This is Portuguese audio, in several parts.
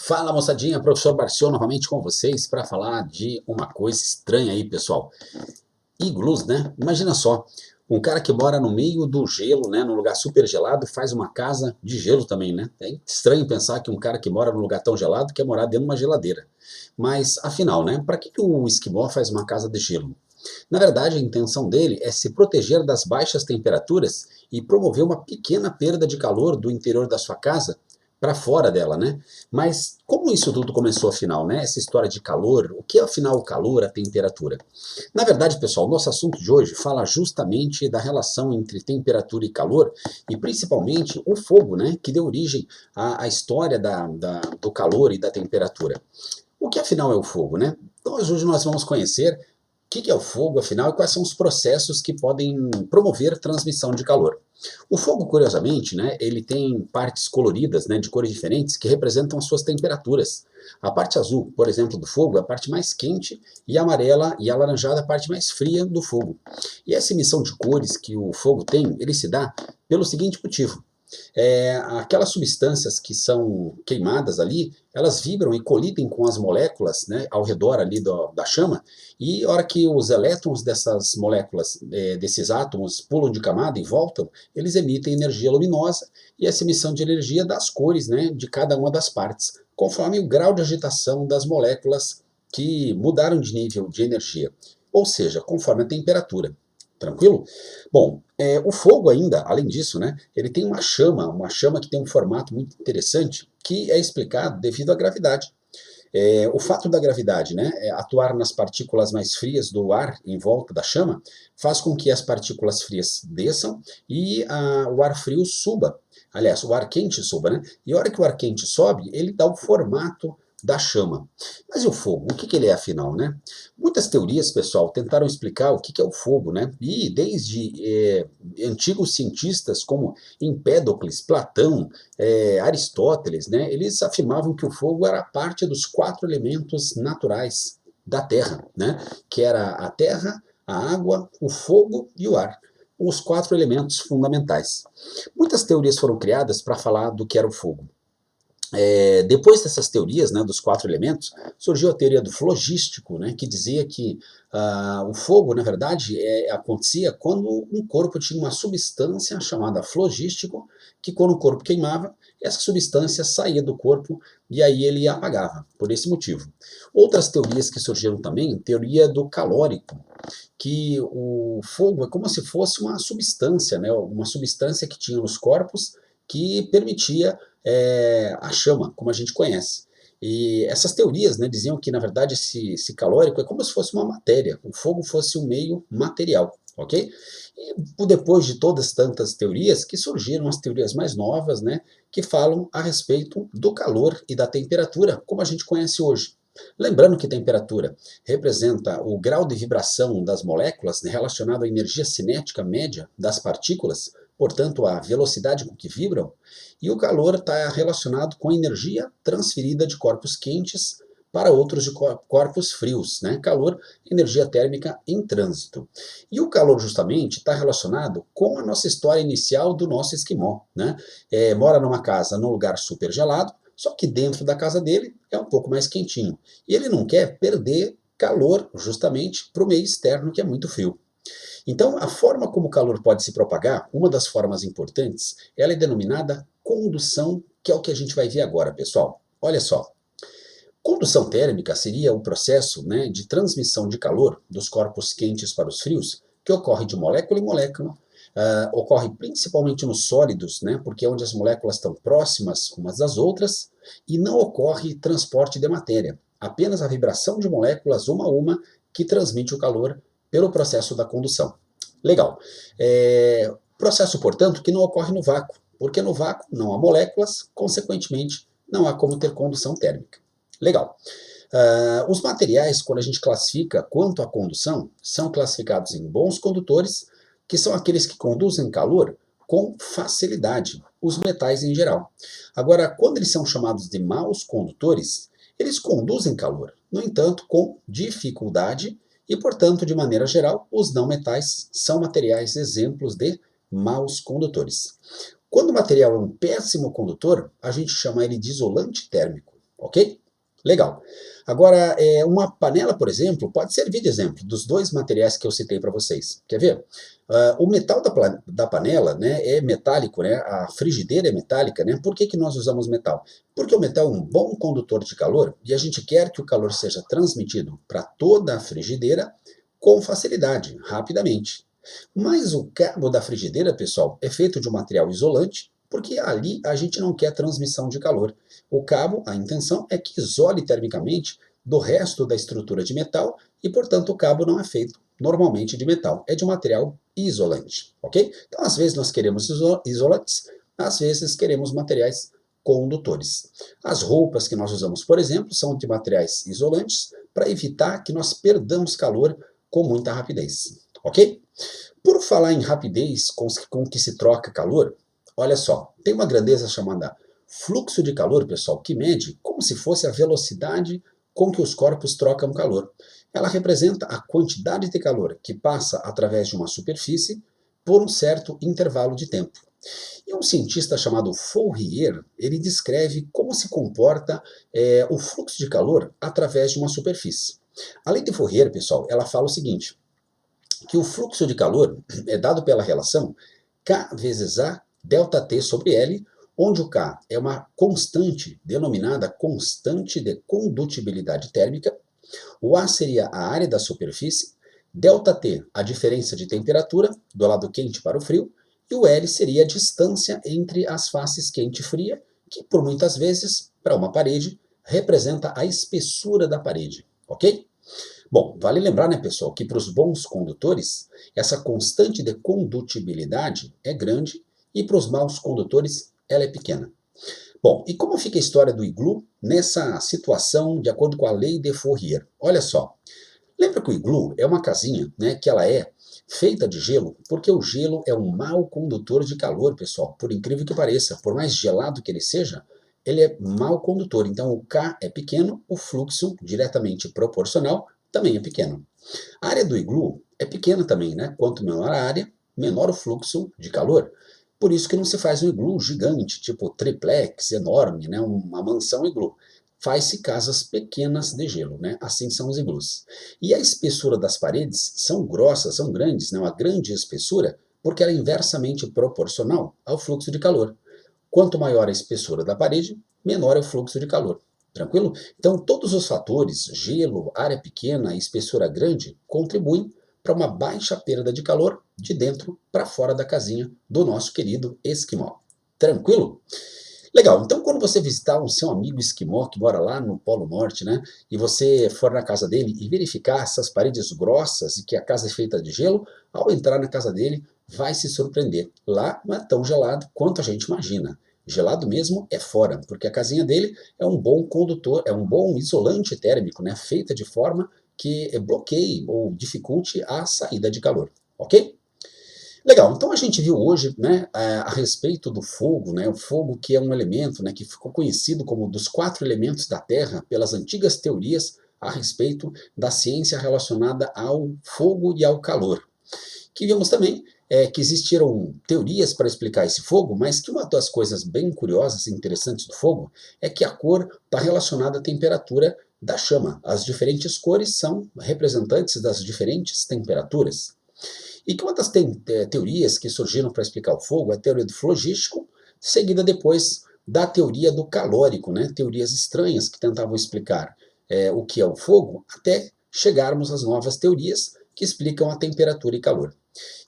Fala moçadinha, professor Barcion novamente com vocês para falar de uma coisa estranha aí, pessoal. Iglus, né? Imagina só, um cara que mora no meio do gelo, né, num lugar super gelado, faz uma casa de gelo também, né? É estranho pensar que um cara que mora num lugar tão gelado quer morar dentro de uma geladeira. Mas, afinal, né, para que o esquimó faz uma casa de gelo? Na verdade, a intenção dele é se proteger das baixas temperaturas e promover uma pequena perda de calor do interior da sua casa para fora dela, né? Mas como isso tudo começou afinal, né? Essa história de calor, o que é afinal o calor, a temperatura? Na verdade, pessoal, o nosso assunto de hoje fala justamente da relação entre temperatura e calor e principalmente o fogo, né? Que deu origem à história do calor e da temperatura. O que afinal é o fogo, né? Então hoje nós vamos conhecer o que é o fogo, afinal, e quais são os processos que podem promover transmissão de calor. O fogo, curiosamente, né, ele tem partes coloridas, né, de cores diferentes, que representam as suas temperaturas. A parte azul, por exemplo, do fogo é a parte mais quente, e a amarela e a alaranjada a parte mais fria do fogo. E essa emissão de cores que o fogo tem, ele se dá pelo seguinte motivo. Aquelas substâncias que são queimadas ali, elas vibram e colidem com as moléculas, né, ao redor ali da chama, e a hora que os elétrons dessas moléculas, desses átomos, pulam de camada e voltam, eles emitem energia luminosa, e essa emissão de energia dá as cores, né, de cada uma das partes, conforme o grau de agitação das moléculas que mudaram de nível de energia, ou seja, conforme a temperatura. Tranquilo? Bom, o fogo ainda, além disso, né, ele tem uma chama que tem um formato muito interessante, que é explicado devido à gravidade. O fato da gravidade, né, atuar nas partículas mais frias do ar em volta da chama, faz com que as partículas frias desçam e o ar frio suba. Aliás, o ar quente suba, né? E a hora que o ar quente sobe, ele dá o formato da chama. Mas e o fogo? O que ele é afinal, né? Muitas teorias, pessoal, tentaram explicar o que é o fogo, né? E desde antigos cientistas como Empédocles, Platão, Aristóteles, né? Eles afirmavam que o fogo era parte dos 4 elementos naturais da Terra, né? Que era a terra, a água, o fogo e o ar. Os 4 elementos fundamentais. Muitas teorias foram criadas para falar do que era o fogo. Depois dessas teorias, né, dos 4 elementos, surgiu a teoria do flogístico, né, que dizia que o fogo, na verdade, acontecia quando um corpo tinha uma substância chamada flogístico, que quando o corpo queimava, essa substância saía do corpo e aí ele apagava, por esse motivo. Outras teorias que surgiram também, teoria do calórico, que o fogo é como se fosse uma substância, né, uma substância que tinha nos corpos que permitia a chama, como a gente conhece. E essas teorias, né, diziam que, na verdade, esse calórico é como se fosse uma matéria, o fogo fosse um meio material, ok? E depois de todas tantas teorias, que surgiram as teorias mais novas, né, que falam a respeito do calor e da temperatura, como a gente conhece hoje. Lembrando que temperatura representa o grau de vibração das moléculas, né, relacionado à energia cinética média das partículas, portanto, a velocidade com que vibram, e o calor está relacionado com a energia transferida de corpos quentes para outros de corpos frios, né? Calor, energia térmica em trânsito. E o calor justamente está relacionado com a nossa história inicial do nosso esquimó, né? Mora numa casa num lugar super gelado, só que dentro da casa dele é um pouco mais quentinho. E ele não quer perder calor justamente para o meio externo que é muito frio. Então, a forma como o calor pode se propagar, uma das formas importantes, ela é denominada condução, que é o que a gente vai ver agora, pessoal. Olha só. Condução térmica seria o processo, né, de transmissão de calor dos corpos quentes para os frios, que ocorre de molécula em molécula, ocorre principalmente nos sólidos, né, porque é onde as moléculas estão próximas umas das outras, e não ocorre transporte de matéria, apenas a vibração de moléculas uma a uma que transmite o calor pelo processo da condução. Legal. Processo, portanto, que não ocorre no vácuo, porque no vácuo não há moléculas, consequentemente, não há como ter condução térmica. Legal. Os materiais, quando a gente classifica quanto à condução, são classificados em bons condutores, que são aqueles que conduzem calor com facilidade, os metais em geral. Agora, quando eles são chamados de maus condutores, eles conduzem calor, no entanto, com dificuldade e, portanto, de maneira geral, os não metais são materiais exemplos de maus condutores. Quando o material é um péssimo condutor, a gente chama ele de isolante térmico. ok? Legal. Agora, uma panela, por exemplo, pode servir de exemplo dos dois materiais que eu citei para vocês. Quer ver? O metal da panela, né, é metálico, né? A frigideira é metálica, né? Por que nós usamos metal? Porque o metal é um bom condutor de calor e a gente quer que o calor seja transmitido para toda a frigideira com facilidade, rapidamente. Mas o cabo da frigideira, pessoal, é feito de um material isolante, porque ali a gente não quer transmissão de calor. O cabo, a intenção é que isole termicamente do resto da estrutura de metal e, portanto, o cabo não é feito normalmente de metal, é de um material isolante, ok? Então, às vezes nós queremos isolantes, às vezes queremos materiais condutores. As roupas que nós usamos, por exemplo, são de materiais isolantes para evitar que nós perdamos calor com muita rapidez, ok? Por falar em rapidez com que se troca calor, olha só, tem uma grandeza chamada fluxo de calor, pessoal, que mede como se fosse a velocidade com que os corpos trocam calor. Ela representa a quantidade de calor que passa através de uma superfície por um certo intervalo de tempo. E um cientista chamado Fourier, ele descreve como se comporta o fluxo de calor através de uma superfície. A lei de Fourier, pessoal, ela fala o seguinte, que o fluxo de calor é dado pela relação K vezes A delta T sobre L, onde o K é uma constante denominada constante de condutibilidade térmica, o A seria a área da superfície, delta T a diferença de temperatura do lado quente para o frio, e o L seria a distância entre as faces quente e fria, que por muitas vezes, para uma parede, representa a espessura da parede, ok? Bom, vale lembrar, né, pessoal, que para os bons condutores, essa constante de condutibilidade é grande e para os maus condutores ela é pequena. Bom, e como fica a história do iglu nessa situação de acordo com a lei de Fourier? Olha só, lembra que o iglu é uma casinha, né, que ela é feita de gelo, porque o gelo é um mau condutor de calor, pessoal, por incrível que pareça, por mais gelado que ele seja, ele é mau condutor, então o K é pequeno, o fluxo diretamente proporcional também é pequeno. A área do iglu é pequena também, né? Quanto menor a área, menor o fluxo de calor. Por isso que não se faz um iglu gigante, tipo triplex, enorme, né? Uma mansão iglu. Faz-se casas pequenas de gelo, né? Assim são os iglus. E a espessura das paredes são grossas, são grandes, né? Uma grande espessura, porque ela é inversamente proporcional ao fluxo de calor. Quanto maior a espessura da parede, menor é o fluxo de calor. Tranquilo? Então, todos os fatores, gelo, área pequena e espessura grande, contribuem para uma baixa perda de calor de dentro para fora da casinha do nosso querido esquimó. Tranquilo? Legal, então quando você visitar um seu amigo esquimó que mora lá no Polo Norte, né, e você for na casa dele e verificar essas paredes grossas e que a casa é feita de gelo, ao entrar na casa dele, vai se surpreender. Lá não é tão gelado quanto a gente imagina. Gelado mesmo é fora, porque a casinha dele é um bom condutor, é um bom isolante térmico, né, feita de forma que bloqueie ou dificulte a saída de calor, ok? Legal, então a gente viu hoje, né, a respeito do fogo, né, o fogo que é um elemento, né, que ficou conhecido como dos 4 elementos da Terra pelas antigas teorias a respeito da ciência relacionada ao fogo e ao calor. Que vimos também que existiram teorias para explicar esse fogo, mas que uma das coisas bem curiosas e interessantes do fogo é que a cor está relacionada à temperatura da chama. As diferentes cores são representantes das diferentes temperaturas. E que uma das teorias que surgiram para explicar o fogo é a teoria do flogístico, seguida depois da teoria do calórico, né? Teorias estranhas que tentavam explicar o que é o fogo, até chegarmos às novas teorias que explicam a temperatura e calor.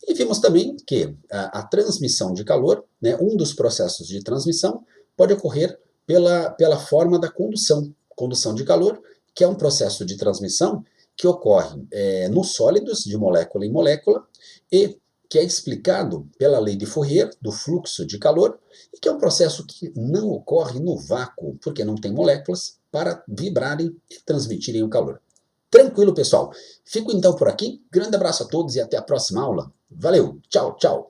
E vimos também que a transmissão de calor, né, um dos processos de transmissão, pode ocorrer pela forma da condução de calor, que é um processo de transmissão que ocorre nos sólidos, de molécula em molécula, e que é explicado pela lei de Fourier, do fluxo de calor, e que é um processo que não ocorre no vácuo, porque não tem moléculas para vibrarem e transmitirem o calor. Tranquilo, pessoal? Fico então por aqui. Grande abraço a todos e até a próxima aula. Valeu, tchau, tchau.